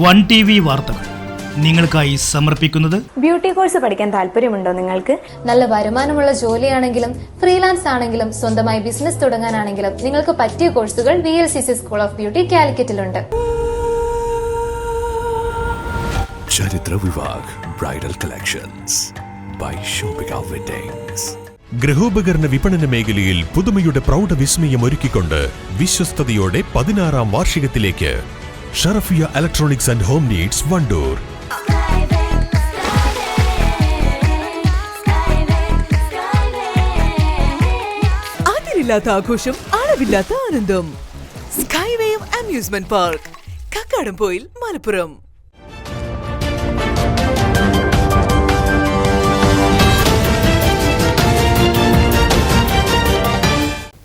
One TV വാർത്തകൾ നിങ്ങൾക്കായി സമർപ്പിക്കുന്നത്. ബ്യൂട്ടി കോഴ്സ് പഠിക്കാൻ താല്പര്യമുണ്ടോ നിങ്ങൾക്ക്? നല്ല വരുമാനമുള്ള ജോലിയാണെങ്കിലും ഫ്രീലാൻസ് ആണെങ്കിലും സ്വന്തമായി ബിസിനസ് തുടങ്ങാനാണെങ്കിലും നിങ്ങൾക്ക് പറ്റിയ കോഴ്സുകൾ VLCC സ്കൂൾ ഓഫ് ബ്യൂട്ടി കാലിക്കറ്റിലുണ്ട്. Charithra Vivah bridal collections by shopping weddings. ഗൃഹോപകരണ വിപണന മേഖലയിൽ പുതുമയുടെ പ്രൗഢ വിസ്മയം ഒരുക്കിക്കൊണ്ട് വിശ്വസ്തയോടെ 16ാം വാർഷികത്തിലേക്ക് Sharafiya electronics and home needs Wandoor. അതിരില്ലാത്ത ആഘോഷം, അളവില്ലാത്ത ആനന്ദം. Skywave amusement park, Kakkadampoyil, Malappuram.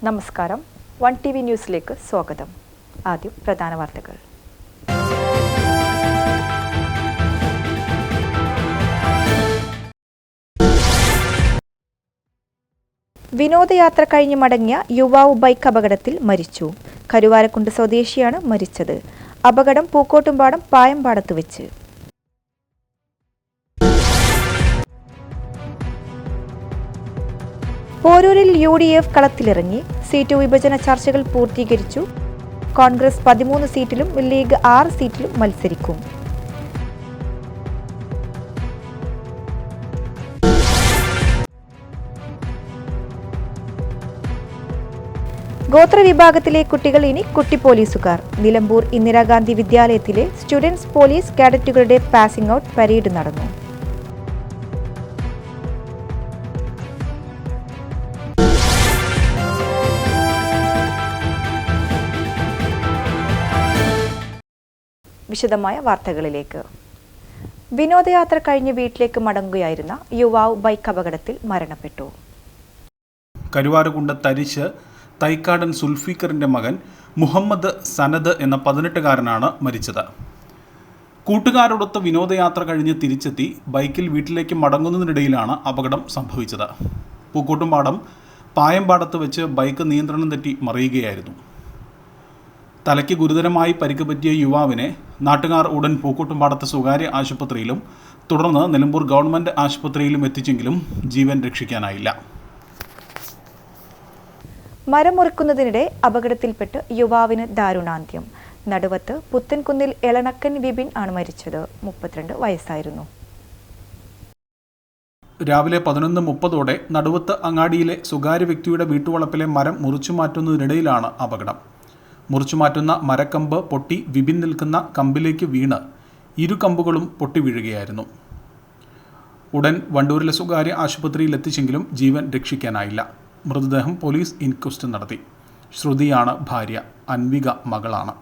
നമസ്കാരം, വൺ TV ന്യൂസിലേക്ക് സ്വാഗതം. ആദ്യം പ്രധാന വാർത്തകൾ. വിനോദയാത്ര കഴിഞ്ഞ് മടങ്ങിയ യുവാവ് ബൈക്ക് അപകടത്തിൽ മരിച്ചു. കരുവാരക്കുണ്ട് സ്വദേശിയാണ് മരിച്ചത്. അപകടം പൂക്കോട്ടുംപാടം പായമ്പാടത്ത് വെച്ച്. പോരൂരിൽ UDF കളത്തിലിറങ്ങി. സീറ്റ് വിഭജന ചർച്ചകൾ പൂർത്തീകരിച്ചു. കോൺഗ്രസ് 13 സീറ്റിലും ലീഗ് 6 സീറ്റിലും മത്സരിക്കും. ഗോത്രവിഭാഗത്തിലെ കുട്ടികൾ ഇനി കുട്ടി പോലീസുകാർ. നിലമ്പൂർ ഇന്ദിരാഗാന്ധി വിദ്യാലയത്തിലെ സ്റ്റുഡൻസ് പോലീസ് കാഡറ്റുകളുടെ പാസിംഗ് ഔട്ട് പരേഡ് നടന്നു. വിശദമായ വാർത്തകളിലേക്ക്. വിനോദയാത്ര കഴിഞ്ഞ് വീട്ടിലേക്ക് മടങ്ങുകയായിരുന്ന യുവാവ് ബൈക്ക് അപകടത്തിൽ മരണപ്പെട്ടു. കരുവാരക്കുണ്ട് തരിശ് തൈക്കാടൻ സുൽഫീഖറിൻ്റെ മകൻ മുഹമ്മദ് സനദ് എന്ന 18-കാരനാണ് മരിച്ചത്. കൂട്ടുകാരോടൊത്ത് വിനോദയാത്ര കഴിഞ്ഞ് തിരിച്ചെത്തി ബൈക്കിൽ വീട്ടിലേക്ക് മടങ്ങുന്നതിനിടയിലാണ് അപകടം സംഭവിച്ചത്. പൂക്കോട്ടുംപാടം പായമ്പാടത്ത് വെച്ച് ബൈക്ക് നിയന്ത്രണം തെറ്റി മറിയുകയായിരുന്നു. തലയ്ക്ക് ഗുരുതരമായി പരിക്ക് പറ്റിയ യുവാവിനെ നാട്ടുകാർ ഉടൻ പൂക്കോട്ടുംപാടത്ത് സ്വകാര്യ ആശുപത്രിയിലും തുടർന്ന് നിലമ്പൂർ ഗവൺമെൻറ് ആശുപത്രിയിലും എത്തിച്ചെങ്കിലും ജീവൻ രക്ഷിക്കാനായില്ല. മരം മുറിക്കുന്നതിനിടെ അപകടത്തിൽപ്പെട്ട് യുവാവിന് ദാരുണാന്ത്യം. നടുവത്ത് പുത്തൻകുന്നിൽ എളണക്കൻ വിപിൻ ആണ് മരിച്ചത്. 32 വയസ്സായിരുന്നു. രാവിലെ 11:30 നടുവത്ത് അങ്ങാടിയിലെ സ്വകാര്യ വ്യക്തിയുടെ വീട്ടുവളപ്പിലെ മരം മുറിച്ചുമാറ്റുന്നതിനിടയിലാണ് അപകടം. മുറിച്ചുമാറ്റുന്ന മരക്കമ്പ് പൊട്ടി വിപിൻ നിൽക്കുന്ന കമ്പിലേക്ക് വീണ് ഇരു കമ്പുകളും പൊട്ടി വീഴുകയായിരുന്നു. ഉടൻ വണ്ടൂരിലെ സ്വകാര്യ ആശുപത്രിയിൽ എത്തിച്ചെങ്കിലും ജീവൻ രക്ഷിക്കാനായില്ല. മൃതദേഹം പോലീസ് ഇൻക്വസ്റ്റ് നടത്തി. ശ്രുതിയാണ് ഭാര്യ, അൻവിക മകളാണ്.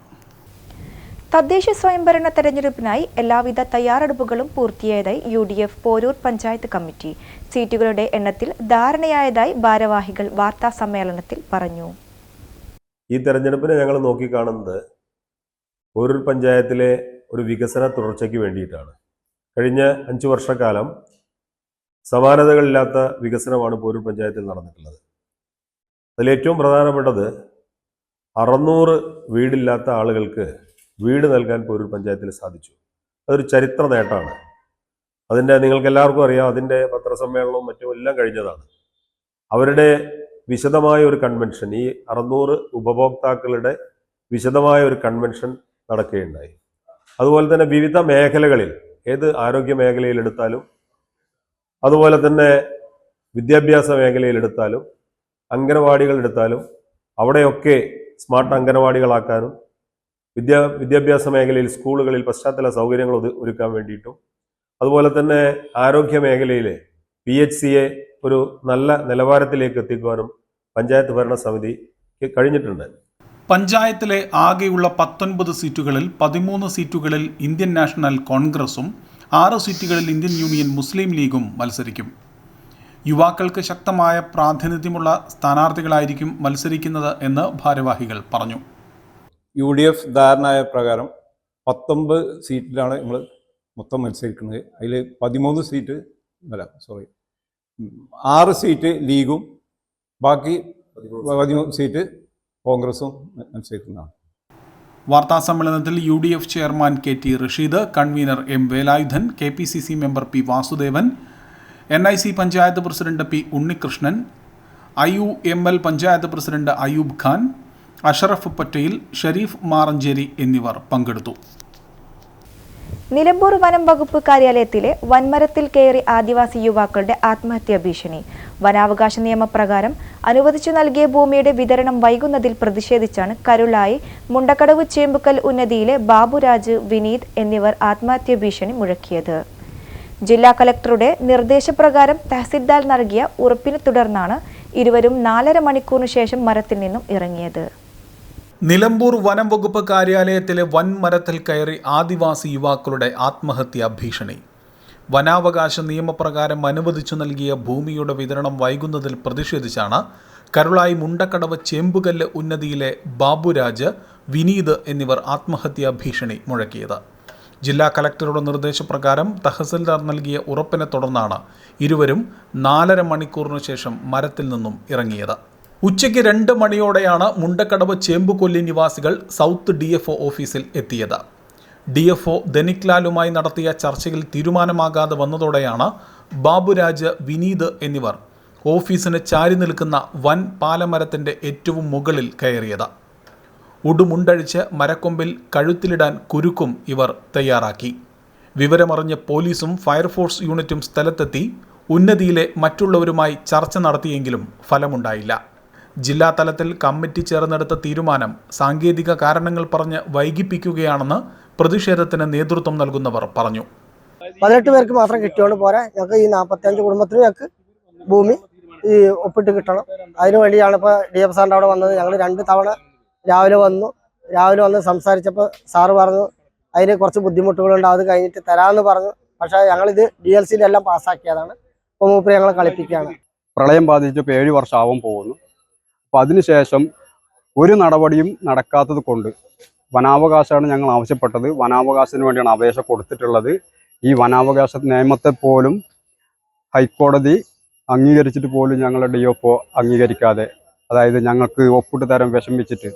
തദ്ദേശ സ്വയംഭരണ തെരഞ്ഞെടുപ്പിനായി എല്ലാവിധ തയ്യാറെടുപ്പുകളും പൂർത്തിയായതായി UDF പോരൂർ പഞ്ചായത്ത് കമ്മിറ്റി. സീറ്റുകളുടെ എണ്ണത്തിൽ ധാരണയായതായി ഭാരവാഹികൾ വാർത്താ സമ്മേളനത്തിൽ പറഞ്ഞു. ഈ തെരഞ്ഞെടുപ്പിനെ ഞങ്ങൾ നോക്കിക്കാണുന്നത് പോരൂർ പഞ്ചായത്തിലെ ഒരു വികസന തുടർച്ചയ്ക്ക് വേണ്ടിയിട്ടാണ്. കഴിഞ്ഞ 5 വർഷക്കാലം സമാനതകളില്ലാത്ത വികസനമാണ് പോരൂർ പഞ്ചായത്തിൽ നടന്നിട്ടുള്ളത്. അതിലേറ്റവും പ്രധാനപ്പെട്ടത് 600 വീടില്ലാത്ത ആളുകൾക്ക് വീട് നൽകാൻ പോരൂർ പഞ്ചായത്തിൽ സാധിച്ചു. അതൊരു ചരിത്ര നേട്ടമാണ്. അതിൻ്റെ നിങ്ങൾക്ക് എല്ലാവർക്കും അറിയാം, അതിൻ്റെ പത്രസമ്മേളനവും മറ്റും എല്ലാം കഴിഞ്ഞതാണ്. അവരുടെ വിശദമായ ഒരു കൺവെൻഷൻ, ഈ 600 ഉപഭോക്താക്കളുടെ വിശദമായ ഒരു കൺവെൻഷൻ നടക്കുകയുണ്ടായി. അതുപോലെ തന്നെ വിവിധ മേഖലകളിൽ, ഏത് ആരോഗ്യ മേഖലയിലെടുത്താലും അതുപോലെ തന്നെ വിദ്യാഭ്യാസ മേഖലയിലെടുത്താലും അംഗനവാടികളെടുത്താലും അവിടെയൊക്കെ സ്മാർട്ട് അംഗനവാടികളാക്കാനും വിദ്യാഭ്യാസ മേഖലയിൽ സ്കൂളുകളിൽ പശ്ചാത്തല സൗകര്യങ്ങൾ ഒരുക്കാൻ വേണ്ടിയിട്ടും അതുപോലെ തന്നെ ആരോഗ്യ മേഖലയിലെ PHCയെ ഒരു നല്ല നിലവാരത്തിലേക്ക് എത്തിക്കുവാനും പഞ്ചായത്ത് ഭരണസമിതിക്ക് കഴിഞ്ഞിട്ടുണ്ട്. പഞ്ചായത്തിലെ ആകെയുള്ള 19 സീറ്റുകളിൽ 13 സീറ്റുകളിൽ ഇന്ത്യൻ നാഷണൽ കോൺഗ്രസും 6 സീറ്റുകളിൽ ഇന്ത്യൻ യൂണിയൻ മുസ്ലിം ലീഗും മത്സരിക്കും. യുവാക്കൾക്ക് ശക്തമായ പ്രാതിനിധ്യമുള്ള സ്ഥാനാർത്ഥികളായിരിക്കും മത്സരിക്കുന്നത് എന്ന് ഭാരവാഹികൾ പറഞ്ഞു. UDF ധാരണയായ പ്രകാരം 19 സീറ്റിലാണ് നമ്മൾ മൊത്തം മത്സരിക്കുന്നത്. അതിൽ 13 സീറ്റ് 6 സീറ്റ് ലീഗും ബാക്കി 13 സീറ്റ് കോൺഗ്രസും മത്സരിക്കുന്നതാണ്. വാർത്താസമ്മേളനത്തിൽ UDF chairman KT Rasheed, convener M Velayudhan, KPCC member P Vasudevan, NIC panchayat president P Unnikrishnan, IUML panchayat president Ayub Khan, Ashraf Patel, Shareef Maranchery എന്നിവർ പങ്കെടുത്തു. നിലമ്പൂർ വനം വകുപ്പ് കാര്യാലയത്തിലെ വൻമരത്തിൽ കയറി ആദിവാസി യുവാക്കളുടെ ആത്മഹത്യാ ഭീഷണി. വനാവകാശ നിയമപ്രകാരം അനുവദിച്ചു നൽകിയ ഭൂമിയുടെ വിതരണം വൈകുന്നതിൽ പ്രതിഷേധിച്ചാണ് കരുളായി മുണ്ടക്കടവ് ചേമ്പുക്കൽ ഉന്നതിയിലെ ബാബുരാജ്, വിനീത് എന്നിവർ ആത്മഹത്യാ ഭീഷണി മുഴക്കിയത്. ജില്ലാ കലക്ടറുടെ നിർദ്ദേശപ്രകാരം തഹസിൽദാർ നൽകിയ ഉറപ്പിനെ തുടർന്നാണ് ഇരുവരും 4.5 മണിക്കൂറിനു ശേഷം മരത്തിൽ നിന്നും ഇറങ്ങിയത്. നിലമ്പൂർ വനം വകുപ്പ് കാര്യാലയത്തിലെ വൻമരത്തിൽ കയറി ആദിവാസി യുവാക്കളുടെ ആത്മഹത്യാ ഭീഷണി. വനാവകാശ നിയമപ്രകാരം അനുവദിച്ചു നൽകിയ ഭൂമിയുടെ വിതരണം വൈകുന്നതിൽ പ്രതിഷേധിച്ചാണ് കരുളായി മുണ്ടക്കടവ് ചേമ്പുകല്ല് ഉന്നതിയിലെ ബാബുരാജ്, വിനീത് എന്നിവർ ആത്മഹത്യാ ഭീഷണി മുഴക്കിയത്. ജില്ലാ കലക്ടറുടെ നിർദ്ദേശപ്രകാരം തഹസിൽദാർ നൽകിയ ഉറപ്പിനെ തുടർന്നാണ് ഇരുവരും 4.5 മണിക്കൂറിനു ശേഷം മരത്തിൽ നിന്നും ഇറങ്ങിയത്. ഉച്ചയ്ക്ക് 2 മണിയോടെയാണ് മുണ്ടക്കടവ് ചേമ്പുകൊല്ലി നിവാസികൾ സൗത്ത് DFO ഓഫീസിൽ എത്തിയത്. DFO ധനിക്ലാലുമായി നടത്തിയ ചർച്ചയിൽ തീരുമാനമാകാതെ വന്നതോടെയാണ് ബാബുരാജ്, വിനീത് എന്നിവർ ഓഫീസിന് ചാരി നിൽക്കുന്ന വൻ പാലമരത്തിൻ്റെ ഏറ്റവും മുകളിൽ കയറിയത്. ഉടുമുണ്ടഴിച്ച് മരക്കൊമ്പിൽ കഴുത്തിലിടാൻ കുരുക്കും ഇവർ തയ്യാറാക്കി. വിവരമറിഞ്ഞ് പോലീസും ഫയർഫോഴ്സ് യൂണിറ്റും സ്ഥലത്തെത്തി ഉന്നതിയിലെ മറ്റുള്ളവരുമായി ചർച്ച നടത്തിയെങ്കിലും ഫലമുണ്ടായില്ല. ജില്ലാ തലത്തിൽ കമ്മിറ്റി ചേർന്നെടുത്ത തീരുമാനം സാങ്കേതിക കാരണങ്ങൾ പറഞ്ഞ് വൈകിപ്പിക്കുകയാണെന്ന് പ്രതിഷേധത്തിന് നേതൃത്വം നൽകുന്നവർ പറഞ്ഞു. 18 പേർക്ക് മാത്രം കിട്ടിയോണ്ട് പോരാ, ഞങ്ങൾക്ക് ഈ 45 കുടുംബത്തിന് ഞങ്ങൾക്ക് ഭൂമി ഈ ഒപ്പിട്ട് കിട്ടണം. അതിനു വേണ്ടിയാണ് ഇപ്പോൾ DF സാറിൻ്റെ അവിടെ വന്നത്. ഞങ്ങൾ 2 തവണ രാവിലെ വന്ന് സംസാരിച്ചപ്പോൾ സാറ് പറഞ്ഞു അതിന് കുറച്ച് ബുദ്ധിമുട്ടുകളുണ്ട്, അത് കഴിഞ്ഞിട്ട് തരാമെന്ന് പറഞ്ഞു. പക്ഷേ ഞങ്ങളിത് DLCയിലെല്ലാം പാസ്സാക്കിയതാണ്. ഇപ്പോൾ മൂപ്പര് ഞങ്ങളെ കളിപ്പിക്കുകയാണ്. പ്രളയം ബാധിച്ചപ്പോൾ 7 വർഷമാവാൻ പോകുന്നു. അപ്പോൾ അതിനുശേഷം ഒരു നടപടിയും നടക്കാത്തത് കൊണ്ട് വനാവകാശമാണ് ഞങ്ങൾ ആവശ്യപ്പെട്ടത്. വനാവകാശത്തിന് വേണ്ടിയാണ് അപേക്ഷ കൊടുത്തിട്ടുള്ളത്. ഈ വനാവകാശ നിയമത്തെ പോലും ഹൈക്കോടതി അംഗീകരിച്ചിട്ട് പോലും ഞങ്ങളുടെ DFO അംഗീകരിക്കാതെ, അതായത് ഞങ്ങൾക്ക് ഒപ്പിട്ട് തരാൻ വിഷമിച്ചിട്ട്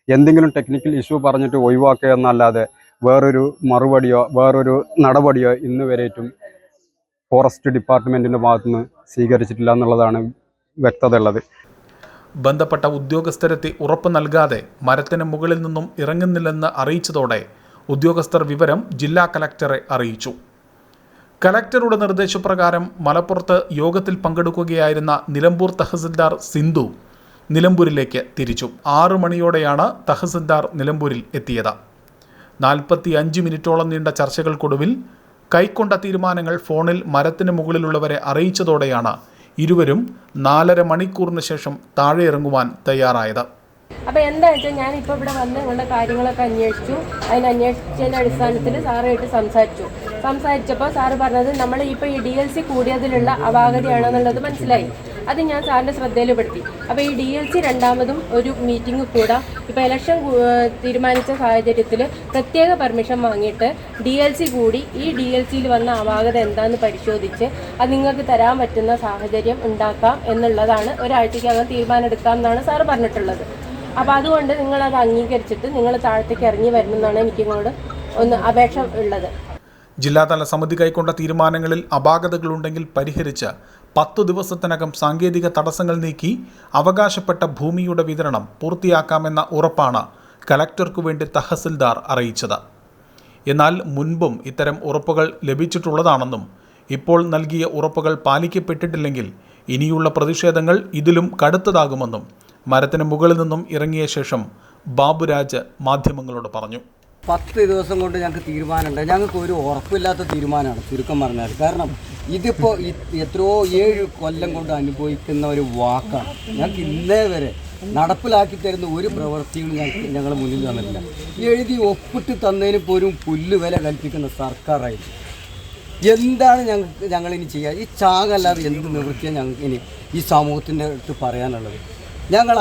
എന്തെങ്കിലും ടെക്നിക്കൽ ഇഷ്യൂ പറഞ്ഞിട്ട് ഒഴിവാക്കുക എന്നല്ലാതെ വേറൊരു മറുപടിയോ വേറൊരു നടപടിയോ ഇന്ന് വരെയും ഫോറസ്റ്റ് ഡിപ്പാർട്ട്മെൻറ്റിൻ്റെ ഭാഗത്തുനിന്ന് സ്വീകരിച്ചിട്ടില്ല എന്നുള്ളതാണ് വ്യക്തതയുള്ളത്. ബന്ധപ്പെട്ട ഉദ്യോഗസ്ഥരെത്തി ഉറപ്പ് നൽകാതെ മരത്തിന് മുകളിൽ നിന്നും ഇറങ്ങുന്നില്ലെന്ന് അറിയിച്ചതോടെ ഉദ്യോഗസ്ഥർ വിവരം ജില്ലാ കലക്ടറെ അറിയിച്ചു. കലക്ടറുടെ നിർദ്ദേശപ്രകാരം മലപ്പുറത്ത് യോഗത്തിൽ പങ്കെടുക്കുകയായിരുന്ന നിലമ്പൂർ തഹസിൽദാർ സിന്ധു നിലമ്പൂരിലേക്ക് തിരിച്ചു. 6 മണിയോടെയാണ് തഹസിൽദാർ നിലമ്പൂരിൽ എത്തിയത്. 45 മിനിറ്റോളം നീണ്ട ചർച്ചകൾക്കൊടുവിൽ കൈക്കൊണ്ട തീരുമാനങ്ങൾ ഫോണിൽ മരത്തിന് മുകളിലുള്ളവരെ അറിയിച്ചതോടെയാണ് ഇരുവരും 4.5 മണിക്കൂറിന് ശേഷം താഴെ ഇറങ്ങുവാൻ തയ്യാറായത്. അപ്പോൾ എന്താ വെച്ചാൽ ഞാനിപ്പോൾ ഇവിടെ വന്ന് നിങ്ങളുടെ കാര്യങ്ങളൊക്കെ അന്വേഷിച്ചു. അന്വേഷിച്ചതിൻ്റെ അടിസ്ഥാനത്തിൽ സാറുമായിട്ട് സംസാരിച്ചപ്പോൾ സാറ് പറഞ്ഞത് നമ്മൾ ഇപ്പോൾ ഈ DLC കൂടിയതിലുള്ള അപാകതയാണെന്നുള്ളത് മനസ്സിലായി. അത് ഞാൻ സാറിൻ്റെ ശ്രദ്ധയിൽപ്പെടുത്തി. അപ്പോൾ ഈ DLC രണ്ടാമതും ഒരു മീറ്റിംഗ് കൂടാം. ഇപ്പോൾ ഇലക്ഷൻ തീരുമാനിച്ച സാഹചര്യത്തിൽ പ്രത്യേക പെർമിഷൻ വാങ്ങിയിട്ട് DLC കൂടി ഈ DLCയിൽ വന്ന അപാകത എന്താണെന്ന് പരിശോധിച്ച് അത് നിങ്ങൾക്ക് തരാൻ പറ്റുന്ന സാഹചര്യം ഉണ്ടാക്കാം എന്നുള്ളതാണ്. ഒരാഴ്ചയ്ക്കകം തീരുമാനം എടുക്കാം എന്നാണ് സാറ് പറഞ്ഞിട്ടുള്ളത്. അപ്പോൾ അതുകൊണ്ട് നിങ്ങളത് അംഗീകരിച്ചിട്ട് നിങ്ങൾ താഴത്തേക്ക് ഇറങ്ങി വരണമെന്നാണ് എനിക്കിങ്ങോട്ട് ഒന്ന് അപേക്ഷ ഉള്ളത്. ജില്ലാതല സമിതി കൈക്കൊണ്ട തീരുമാനങ്ങളിൽ അപാകതകളുണ്ടെങ്കിൽ പരിഹരിച്ച് 10 ദിവസത്തിനകം സാങ്കേതിക തടസ്സങ്ങൾ നീക്കി അവകാശപ്പെട്ട ഭൂമിയുടെ വിതരണം പൂർത്തിയാക്കാമെന്ന ഉറപ്പാണ് കലക്ടർക്കു വേണ്ടി തഹസിൽദാർ അറിയിച്ചത്. എന്നാൽ മുൻപും ഇത്തരം ഉറപ്പുകൾ ലഭിച്ചിട്ടുള്ളതാണെന്നും ഇപ്പോൾ നൽകിയ ഉറപ്പുകൾ പാലിക്കപ്പെട്ടിട്ടില്ലെങ്കിൽ ഇനിയുള്ള പ്രതിഷേധങ്ങൾ ഇതിലും കടുത്തതാകുമെന്നും മരത്തിന് മുകളിൽ നിന്നും ഇറങ്ങിയ ശേഷം ബാബുരാജ് മാധ്യമങ്ങളോട് പറഞ്ഞു. 10 ദിവസം കൊണ്ട് ഞങ്ങൾക്ക് തീരുമാനമുണ്ട്. ഞങ്ങൾക്ക് ഒരു ഉറപ്പില്ലാത്ത തീരുമാനമാണ് ചുരുക്കം പറഞ്ഞാൽ. കാരണം ഇതിപ്പോൾ എത്രയോ 7 കൊല്ലം കൊണ്ട് അനുഭവിക്കുന്ന ഒരു വാക്കാണ്. ഞങ്ങൾക്ക് ഇന്നേ വരെ നടപ്പിലാക്കി തരുന്ന ഒരു പ്രവൃത്തിയും ഞങ്ങൾ മുന്നിൽ വന്നിട്ടില്ല. എഴുതി ഒപ്പിട്ട് തന്നതിന് പോലും പുല്ല് വില കൽപ്പിക്കുന്ന സർക്കാരായിരുന്നു. എന്താണ് ഞങ്ങളിനി ചെയ്യുക? ഈ ചാകല്ലാതെ എന്ത് നിവൃത്തിയാണ് ഞങ്ങൾക്ക് ഇനി ഈ സമൂഹത്തിൻ്റെ അടുത്ത് പറയാനുള്ളത്? ഞങ്ങൾ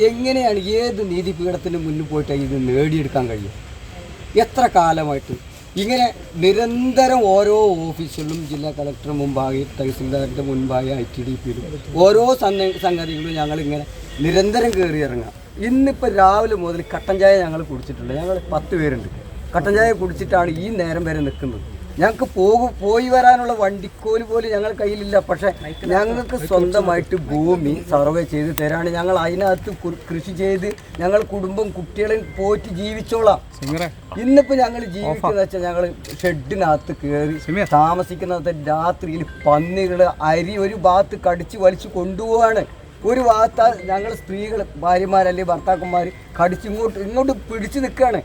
എങ്ങനെയാണ് ഏത് നീതിപീഠത്തിന് മുന്നിൽ പോയിട്ട് ഇത് നേടിയെടുക്കാൻ കഴിയും? എത്ര കാലമായിട്ട് ഇങ്ങനെ നിരന്തരം ഓരോ ഓഫീസുകളിലും ജില്ലാ കളക്ടർ മുമ്പാകെ തഹസിൽദാറിൻ്റെ മുൻപാകെ ITDPയിലും ഓരോ സംഗതികളും ഞങ്ങളിങ്ങനെ നിരന്തരം കയറി ഇറങ്ങാം. ഇന്നിപ്പോൾ രാവിലെ മുതൽ കട്ടൻ ചായ ഞങ്ങൾ കുടിച്ചിട്ടുണ്ട്. ഞങ്ങൾ 10 പേരുണ്ട്. കട്ടൻ ചായ കുടിച്ചിട്ടാണ് ഈ നേരം വരെ നിൽക്കുന്നത്. ഞങ്ങൾക്ക് പോയി വരാനുള്ള വണ്ടിക്കോല് പോലും ഞങ്ങൾ കയ്യിലില്ല. പക്ഷേ ഞങ്ങൾക്ക് സ്വന്തമായിട്ട് ഭൂമി സർവേ ചെയ്ത് തരാണ്. ഞങ്ങൾ അതിനകത്ത് കൃഷി ചെയ്ത് ഞങ്ങൾ കുടുംബം കുട്ടികളെയും പോയിട്ട് ജീവിച്ചോളാം. ഇന്നിപ്പോൾ ഞങ്ങൾ ജീവിക്കുന്ന വെച്ചാൽ ഞങ്ങൾ ഷെഡിനകത്ത് കയറി താമസിക്കുന്നത്. രാത്രിയിൽ പന്നികൾ അരി ഒരു ഭാഗത്ത് കടിച്ച് വലിച്ച് കൊണ്ടുപോവാണ്. ഒരു ഭാഗത്ത് ഞങ്ങൾ സ്ത്രീകൾ ഭാര്യമാരല്ലേ ഭർത്താക്കന്മാർ കടിച്ച് ഇങ്ങോട്ട് പിടിച്ചു നിൽക്കുകയാണ്.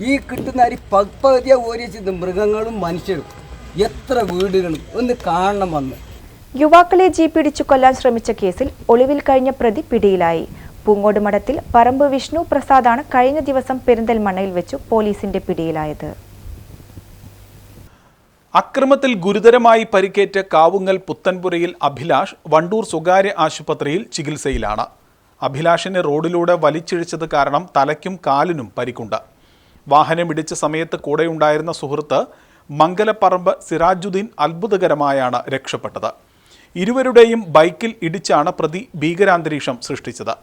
ഈ കിട്ടുന്ന അരി പകുതിയാ ഓരിച്ചത് മൃഗങ്ങളും മനുഷ്യരും. എത്ര വീടുകളും ഒന്ന് കാണണം വന്ന്. യുവാക്കളെ ജീപ്പ് ഇടിച്ചു കൊല്ലാൻ ശ്രമിച്ച കേസിൽ ഒളിവിൽ കഴിഞ്ഞ പ്രതി പിടിയിലായി. പൂങ്ങോട് മഠത്തിൽ പറമ്പ് വിഷ്ണു പ്രസാദാണ് കഴിഞ്ഞ ദിവസം പെരിന്തൽമണ്ണയിൽ വെച്ചു പോലീസിന്റെ പിടിയിലായത്. അക്രമത്തിൽ ഗുരുതരമായി പരിക്കേറ്റ കാവുങ്ങൽ പുത്തൻപുരയിൽ അഭിലാഷ് വണ്ടൂർ സ്വകാര്യ ആശുപത്രിയിൽ ചികിത്സയിലാണ്. അഭിലാഷിനെ റോഡിലൂടെ വലിച്ചിഴച്ചത് കാരണം തലയ്ക്കും കാലിനും പരിക്കുണ്ട്. വാഹനമിടിച്ച സമയത്ത് കൂടെയുണ്ടായിരുന്ന സുഹൃത്ത് മംഗലപ്പറമ്പ് സിറാജുദ്ദീൻ അത്ഭുതകരമായാണ് രക്ഷപ്പെട്ടത്. ഇരുവരുടെയും ബൈക്കിൽ ഇടിച്ചാണ് പ്രതി ഭീകരാന്തരീക്ഷം സൃഷ്ടിച്ചത്.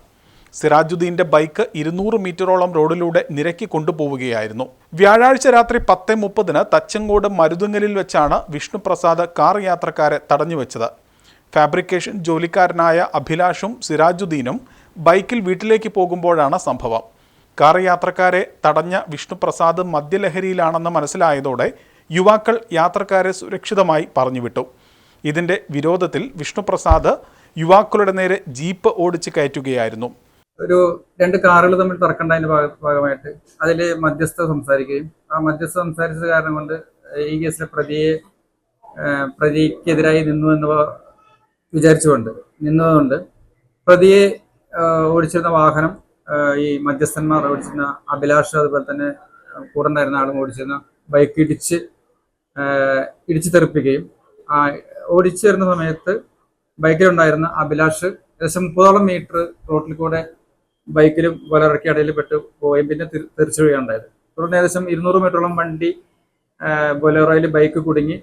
സിറാജുദ്ദീൻ്റെ ബൈക്ക് 200 മീറ്ററോളം റോഡിലൂടെ നിരക്കി കൊണ്ടുപോവുകയായിരുന്നു. വ്യാഴാഴ്ച രാത്രി 10:30 തച്ചങ്കോട് മരുതുങ്ങലിൽ വെച്ചാണ് വിഷ്ണുപ്രസാദ് കാർ യാത്രക്കാരെ തടഞ്ഞുവെച്ചത്. ഫാബ്രിക്കേഷൻ ജോലിക്കാരനായ അഭിലാഷും സിറാജുദ്ദീനും ബൈക്കിൽ വീട്ടിലേക്ക് പോകുമ്പോഴാണ് സംഭവം. കാർ യാത്രക്കാരെ തടഞ്ഞ വിഷ്ണുപ്രസാദ് മദ്യലഹരിയിലാണെന്ന് മനസ്സിലായതോടെ യുവാക്കൾ യാത്രക്കാരെ സുരക്ഷിതമായി പറഞ്ഞുവിട്ടു. ഇതിന്റെ വിരോധത്തിൽ വിഷ്ണുപ്രസാദ് യുവാക്കളുടെ നേരെ ജീപ്പ് ഓടിച്ച് കയറ്റുകയായിരുന്നു. ഒരു 2 കാറുകൾ തമ്മിൽ തർക്കണ്ടതിന്റെ ഭാഗമായിട്ട് അതിൽ മധ്യസ്ഥ സംസാരിക്കുകയും ആ മധ്യസ്ഥ സംസാരിച്ചത് കാരണം കൊണ്ട് ഈ കേസിലെ പ്രതിക്കെതിരായി നിന്നതുകൊണ്ട് പ്രതിയെ ഓടിച്ചിരുന്ന വാഹനം ഈ മധ്യസ്ഥന്മാർ ഓടിച്ചിരുന്ന അഭിലാഷ് അതുപോലെ തന്നെ കൂടെ ഉണ്ടായിരുന്ന ആളും ഓടിച്ചിരുന്ന ബൈക്ക് ഇടിച്ച് തെറിപ്പിക്കുകയും ഓടിച്ചു വരുന്ന സമയത്ത് ബൈക്കിലുണ്ടായിരുന്ന അഭിലാഷ് ഏകദേശം 30ഓളം മീറ്റർ റോട്ടിൽ കൂടെ ബൈക്കിലും ബൊലേറോയ്ക്ക് ഇടയിൽ പെട്ട് പോവുകയും പിന്നെ തെറിച്ചു വീഴുകയുണ്ടായത്. തുടർന്ന് ഏകദേശം 200 മീറ്ററോളം വണ്ടി ബൊലേറോയിൽ ബൈക്ക് കുടുങ്ങി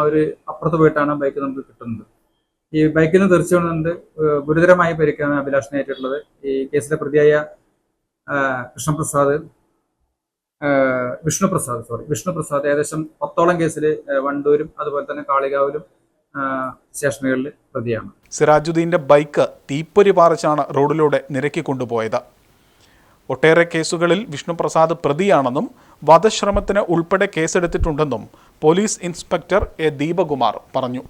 ഒരു അപ്പുറത്ത് പോയിട്ടാണ് ബൈക്ക് നമുക്ക് കിട്ടുന്നത്. ഈ ബൈക്കിൽ നിന്ന് തെറിച്ചു വീണുകൊണ്ട് ഗുരുതരമായി പരിക്കാണ് അഭിലാഷിനെ ഏറ്റിട്ടുള്ളത്. ഈ കേസിലെ പ്രതിയായ വിഷ്ണുപ്രസാദ് ഏകദേശം 10ഓളം കേസിൽ വണ്ടൂരും അതുപോലെ തന്നെ കാളികാവിലും സ്റ്റേഷനുകളിൽ പ്രതിയാണ്. സിറാജുദ്ദീന്റെ ബൈക്ക് തീപ്പൊരി പാറിച്ചാണ് റോഡിലൂടെ നിരക്കി കൊണ്ടുപോയത്. ഒട്ടേറെ കേസുകളിൽ വിഷ്ണുപ്രസാദ് പ്രതിയാണെന്നും വധശ്രമത്തിന് ഉൾപ്പെടെ കേസെടുത്തിട്ടുണ്ടെന്നും പോലീസ് ഇൻസ്പെക്ടർ എ ദീപകുമാർ പറഞ്ഞു.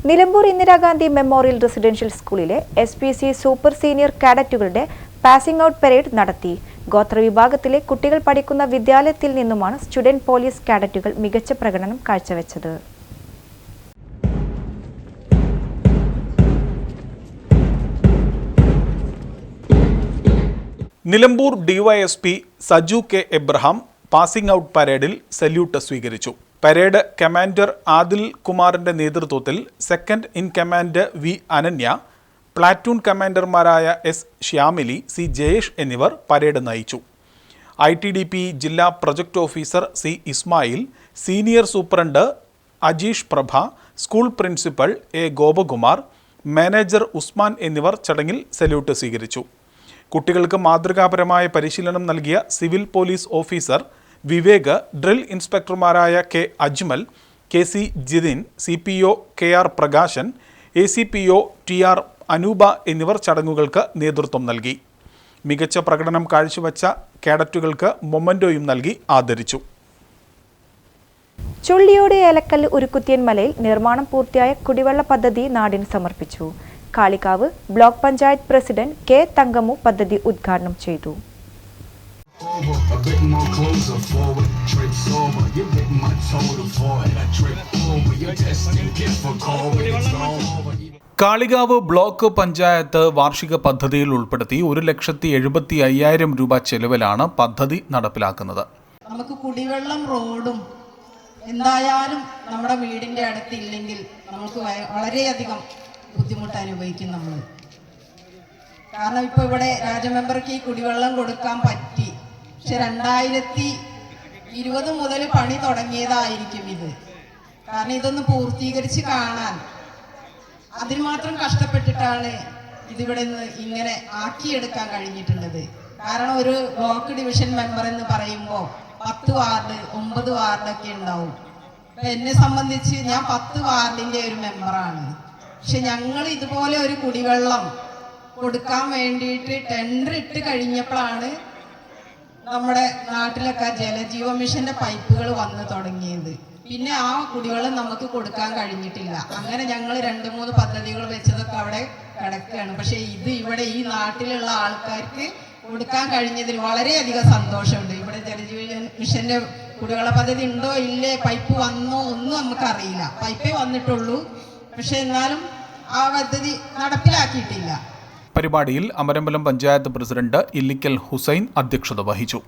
നിലമ്പൂർ ഇന്ദിരാഗാന്ധി മെമ്മോറിയൽ റെസിഡൻഷ്യൽ സ്കൂളിലെ SPC സൂപ്പർ സീനിയർ കാഡറ്റുകളുടെ പാസിംഗ് ഔട്ട് പരേഡ് നടത്തി. ഗോത്രവിഭാഗത്തിലെ കുട്ടികൾ പഠിക്കുന്ന വിദ്യാലയത്തിൽ നിന്നുമാണ് സ്റ്റുഡന്റ് പോലീസ് കാഡറ്റുകൾ മികച്ച പ്രകടനം കാഴ്ചവെച്ചത്. Nilambur DYSP Saju K Abraham passing out പരേഡിൽ സല്യൂട്ട് സ്വീകരിച്ചു. പരേഡ് കമാൻഡർ ആദിൽ കുമാറിന്റെ നേതൃത്വത്തിൽ second in command V Ananya, platoon കമാൻഡർമാരായ S ശ്യാമിലി, C ജയേഷ് എന്നിവർ പരേഡ് നയിച്ചു. ITDP ജില്ലാ project officer C Ismail, senior superintendent Ajeesh Prabha, school principal A Gopakumar, manager Usman എന്നിവർ ചടങ്ങിൽ സല്യൂട്ട് സ്വീകരിച്ചു. കുട്ടികൾക്ക് മാതൃകാപരമായ പരിശീലനം നൽകിയ civil police officer Vivek, drill ഇൻസ്പെക്ടർമാരായ K Ajmal, KC Jithin, CPO KR Prakashan, ACPO TR Anupa എന്നിവർ ചടങ്ങുകൾക്ക് നേതൃത്വം നൽകി. മികച്ച പ്രകടനം കാഴ്ചവെച്ച കേഡറ്റുകൾക്ക് മൊമന്റോയും നൽകി ആദരിച്ചു. ചുള്ളിയോട് ഏലക്കല്ല് ഉരുക്കുത്തിയൻ മലയിൽ നിർമ്മാണം പൂർത്തിയായ കുടിവെള്ള പദ്ധതി നാടിന് സമർപ്പിച്ചു. Kalikavu block panchayat president K തങ്കമു പദ്ധതി ഉദ്ഘാടനം ചെയ്തു. കാളികാവ് ബ്ലോക്ക് പഞ്ചായത്ത് വാർഷിക പദ്ധതിയിൽ ഉൾപ്പെടുത്തി 1,75,000 രൂപ ചെലവിലാണ് പദ്ധതി നടപ്പിലാക്കുന്നത്. നമുക്ക് കുടിവെള്ളം റോഡും എന്തായാലും നമ്മുടെ വീടിൻ്റെ അടുത്തില്ലെങ്കിൽ നമുക്ക് വളരെയധികം ബുദ്ധിമുട്ട് അനുഭവിക്കും നമ്മൾ. കാരണം ഇപ്പോൾ ഇവിടെ രാജമെമ്പർക്ക് ഈ കുടിവെള്ളം കൊടുക്കാൻ പറ്റി, പക്ഷെ 2020 മുതൽ പണി തുടങ്ങിയതായിരിക്കും ഇത്. കാരണം ഇതൊന്ന് പൂർത്തീകരിച്ച് കാണാൻ അതിന് മാത്രം കഷ്ടപ്പെട്ടിട്ടാണ് ഇതിവിടെ നിന്ന് ഇങ്ങനെ ആക്കിയെടുക്കാൻ കഴിഞ്ഞിട്ടുള്ളത്. കാരണം ഒരു ബ്ലോക്ക് ഡിവിഷൻ മെമ്പർ എന്ന് പറയുമ്പോൾ 10 വാർഡ് 9 വാർഡൊക്കെ ഉണ്ടാവും. എന്നെ സംബന്ധിച്ച് ഞാൻ 10 വാർഡിൻ്റെ ഒരു മെമ്പറാണ്. പക്ഷെ ഞങ്ങൾ ഇതുപോലെ ഒരു കുടിവെള്ളം കൊടുക്കാൻ വേണ്ടിയിട്ട് ടെൻഡർ ഇട്ട് കഴിഞ്ഞപ്പോഴാണ് നമ്മുടെ നാട്ടിലൊക്കെ ജലജീവൻ മിഷന്റെ പൈപ്പുകൾ വന്ന് തുടങ്ങിയത്. പിന്നെ ആ കുടിവെള്ളം നമുക്ക് കൊടുക്കാൻ കഴിഞ്ഞിട്ടില്ല. അങ്ങനെ ഞങ്ങൾ 2-3 പദ്ധതികൾ വെച്ചതൊക്കെ അവിടെ കിടക്കുകയാണ്. പക്ഷെ ഇത് ഇവിടെ ഈ നാട്ടിലുള്ള ആൾക്കാർക്ക് കൊടുക്കാൻ കഴിഞ്ഞതിൽ വളരെയധികം സന്തോഷമുണ്ട്. ഇവിടെ ജലജീവൻ മിഷന്റെ കുടിവെള്ള പദ്ധതി ഉണ്ടോ ഇല്ലേ, പൈപ്പ് വന്നോ ഒന്നും നമുക്കറിയില്ല. പൈപ്പേ വന്നിട്ടുള്ളൂ. പക്ഷെ എന്നാലും ആ പദ്ധതി നടപ്പിലാക്കിയിട്ടില്ല. പരിപാടിയിൽ അമരമ്പലം പഞ്ചായത്ത് പ്രസിഡന്റ് ഇല്ലിക്കൽ ഹുസൈൻ അധ്യക്ഷത വഹിച്ചു.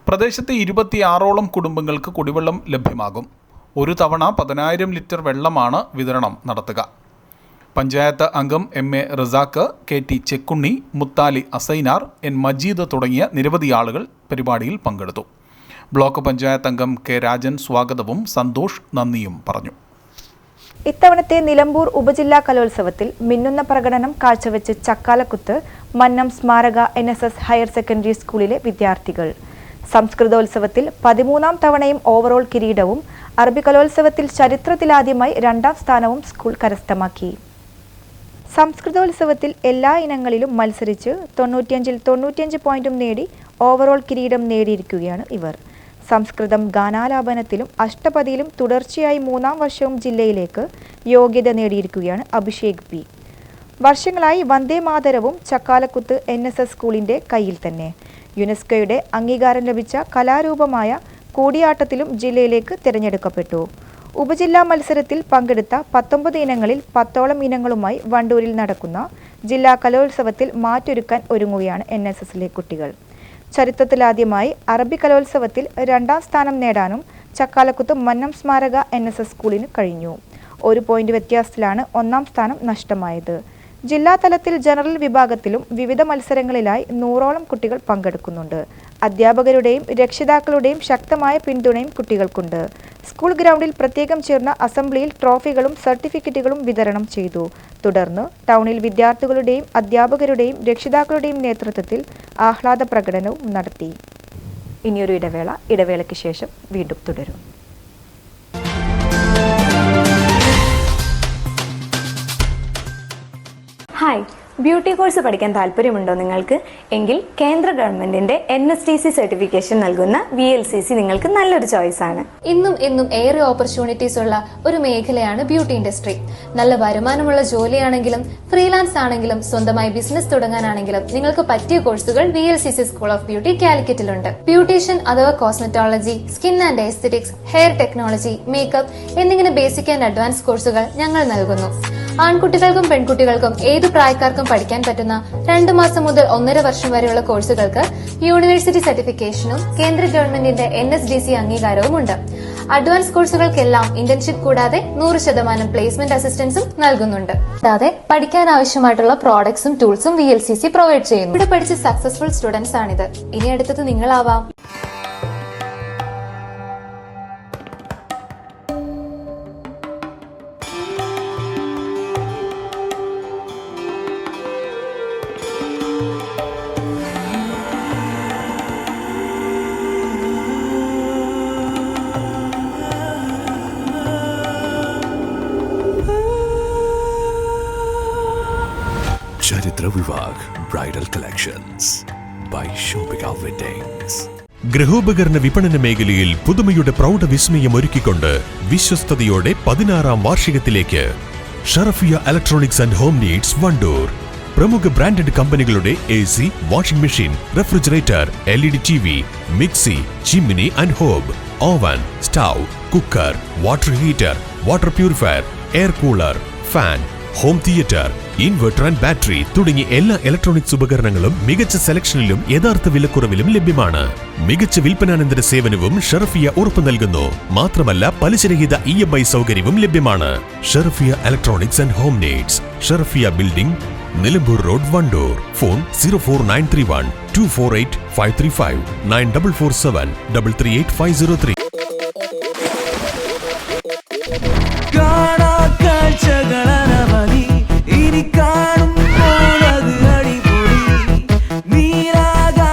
പ്രദേശത്തെ 26ഓളം കുടുംബങ്ങൾക്ക് കുടിവെള്ളം ലഭ്യമാകും. ഒരു തവണ 10,000 ലിറ്റർ വെള്ളമാണ് വിതരണം നടത്തുക. പഞ്ചായത്ത് അംഗം MA Razak, KT ചെക്കുണ്ണി, Muthali Asainar, N Majeed തുടങ്ങിയ നിരവധി ആളുകൾ പരിപാടിയിൽ പങ്കെടുത്തു. ബ്ലോക്ക് പഞ്ചായത്ത് അംഗം K രാജൻ സ്വാഗതവും സന്തോഷ് നന്ദിയും പറഞ്ഞു. ഇത്തവണത്തെ നിലമ്പൂർ ഉപജില്ലാ കലോത്സവത്തിൽ മിന്നുന്ന പ്രകടനം കാഴ്ചവെച്ച് ചക്കാലക്കുത്ത് മന്നം സ്മാരക NSS ഹയർ സെക്കൻഡറി സ്കൂളിലെ വിദ്യാർത്ഥികൾ. സംസ്കൃതോത്സവത്തിൽ 13ാം തവണയും ഓവറോൾ കിരീടവും അറബി കലോത്സവത്തിൽ ചരിത്രത്തിലാദ്യമായി 2ാം സ്ഥാനവും സ്കൂൾ കരസ്ഥമാക്കി. സംസ്കൃതോത്സവത്തിൽ എല്ലാ ഇനങ്ങളിലും മത്സരിച്ച് 95-ൽ 95 പോയിന്റും നേടി ഓവറോൾ കിരീടം നേടിയിരിക്കുകയാണ് ഇവർ. സംസ്കൃതം ഗാനാലാപനത്തിലും അഷ്ടപതിയിലും തുടർച്ചയായി 3ാം വർഷവും ജില്ലയിലേക്ക് യോഗ്യത നേടിയിരിക്കുകയാണ് അഭിഷേക് P. വർഷങ്ങളായി വന്ദേ മാതരവും ചക്കാലക്കുത്ത് NSS സ്കൂളിൻ്റെ കയ്യിൽ തന്നെ. യുനെസ്കോയുടെ അംഗീകാരം ലഭിച്ച കലാരൂപമായ കൂടിയാട്ടത്തിലും ജില്ലയിലേക്ക് തിരഞ്ഞെടുക്കപ്പെട്ടു. ഉപജില്ലാ മത്സരത്തിൽ പങ്കെടുത്ത 19 ഇനങ്ങളിൽ 10ഓളം ഇനങ്ങളുമായി വണ്ടൂരിൽ നടക്കുന്ന ജില്ലാ കലോത്സവത്തിൽ മാറ്റൊരുക്കാൻ ഒരുങ്ങുകയാണ് NSSലെ കുട്ടികൾ. ചരിത്രത്തിലാദ്യമായി അറബി കലോത്സവത്തിൽ 2ാം സ്ഥാനം നേടാനും ചക്കാലക്കുത്ത് മന്നം സ്മാരക NSS സ്കൂളിന് കഴിഞ്ഞു. 1 പോയിന്റ് വ്യത്യാസത്തിലാണ് 1ാം സ്ഥാനം നഷ്ടമായത്. ജില്ലാതലത്തിൽ ജനറൽ വിഭാഗത്തിലും വിവിധ മത്സരങ്ങളിലായി 100ഓളം കുട്ടികൾ പങ്കെടുക്കുന്നുണ്ട്. അധ്യാപകരുടെയും രക്ഷിതാക്കളുടെയും ശക്തമായ പിന്തുണയും കുട്ടികൾക്കുണ്ട്. സ്കൂൾ ഗ്രൗണ്ടിൽ പ്രത്യേകം ചേർന്ന അസംബ്ലിയിൽ ട്രോഫികളും സർട്ടിഫിക്കറ്റുകളും വിതരണം ചെയ്തു. തുടർന്ന് ടൗണിൽ വിദ്യാർത്ഥികളുടെയും അധ്യാപകരുടെയും രക്ഷിതാക്കളുടെയും നേതൃത്വത്തിൽ ആഹ്ലാദ പ്രകടനവും നടത്തി. ഇനിയൊരു ഇടവേളയ്ക്ക് ശേഷം വീണ്ടും തുടരും. ഹായ്, ബ്യൂട്ടി കോഴ്സ് പഠിക്കാൻ താല്പര്യമുണ്ടോ നിങ്ങൾക്ക്? എങ്കിൽ കേന്ദ്ര ഗവൺമെന്റിന്റെ NSTC സർട്ടിഫിക്കേഷൻ നൽകുന്ന VLCC നിങ്ങൾക്ക് നല്ലൊരു ചോയ്സ് ആണ്. ഇന്നും എന്നും ഏറെ ഓപ്പർച്യൂണിറ്റീസ് ഉള്ള ഒരു മേഖലയാണ് ബ്യൂട്ടി ഇൻഡസ്ട്രി. നല്ല വരുമാനമുള്ള ജോലിയാണെങ്കിലും ഫ്രീലാൻസ് ആണെങ്കിലും സ്വന്തമായി ബിസിനസ് തുടങ്ങാനാണെങ്കിലും നിങ്ങൾക്ക് പറ്റിയ കോഴ്സുകൾ VLCC സ്കൂൾ ഓഫ് ബ്യൂട്ടി കാലിക്കറ്റിലുണ്ട്. ബ്യൂട്ടീഷ്യൻ അഥവാ cosmetology, skin and aesthetics, hair technology, makeup എന്നിങ്ങനെ ബേസിക് ആൻഡ് അഡ്വാൻസ് കോഴ്സുകൾ ഞങ്ങൾ നൽകുന്നു. ആൺകുട്ടികൾക്കും പെൺകുട്ടികൾക്കും ഏതു പ്രായക്കാർക്കും പഠിക്കാൻ പറ്റുന്ന 2 മാസം മുതൽ 1.5 വർഷം വരെയുള്ള കോഴ്സുകൾക്ക് യൂണിവേഴ്സിറ്റി സർട്ടിഫിക്കേഷനും കേന്ദ്ര ഗവൺമെന്റിന്റെ NSDC അംഗീകാരവും ഉണ്ട്. അഡ്വാൻസ് കോഴ്സുകൾക്കെല്ലാം ഇന്റേൺഷിപ്പ് കൂടാതെ 100% പ്ലേസ്മെന്റ് അസിസ്റ്റൻസും നൽകുന്നുണ്ട്. കൂടാതെ പഠിക്കാൻ ആവശ്യമായിട്ടുള്ള പ്രോഡക്ട്സും ടൂൾസും VLCC പ്രൊവൈഡ് ചെയ്യുന്നു. ഇവിടെ പഠിച്ച സക്സസ്ഫുൾ സ്റ്റുഡൻസ് ആണിത്. ഇനി അടുത്തത് നിങ്ങളാവാം. Charithra Vivah bridal collections by Shoppika weddings. ഗൃഹോപകരണ വിപണന മേഖലയിൽ പുതുമയുടെ പ്രൗഢവിസ്മയം ഒരുക്കിക്കൊണ്ട് വിശ്വസ്തയോടെ 16ാം വാർഷികത്തിലേക്ക് Sharafiya electronics and home needs Wandoor. പ്രമുഖ ബ്രാൻഡഡ് കമ്പനികളുടെ AC, washing machine, refrigerator, LED TV, mixie, chimney and hob, oven, stove, cooker, water heater, water purifier, air cooler, fan, home theatre, inverter and battery തുടങ്ങിയ എല്ലാ ഇലക്ട്രോണിക്സ് ഉപകരണങ്ങളും മികച്ച സെലക്ഷനിലും യഥാർത്ഥ വിലക്കുറവിലും ലഭ്യമാണ്. മികച്ച വിൽപ്പനാനന്തര സേവനവും ഷറഫിയ ഉറപ്പു നൽകുന്നു. മാത്രമല്ല പലിശരഹിത EMI സൗകര്യവും ലഭ്യമാണ്. Sharafiya electronics and home needs, Sharafiya building, Nilambur road, Wandoor. Phone 04931 248 535 9447 338 503. ഇനി കാണുമ്പോൾ അത് അടിപൊളി നീരാകാ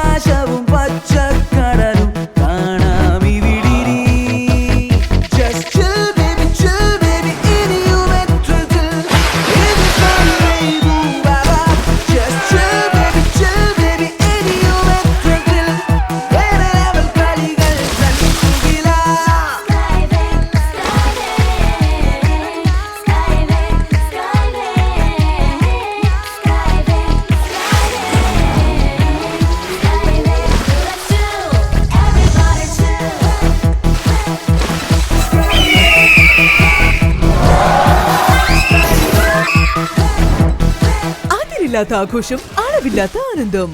അതിരില്ലാത്ത ആഘോഷം, അളവില്ലാത്ത ആനന്ദം.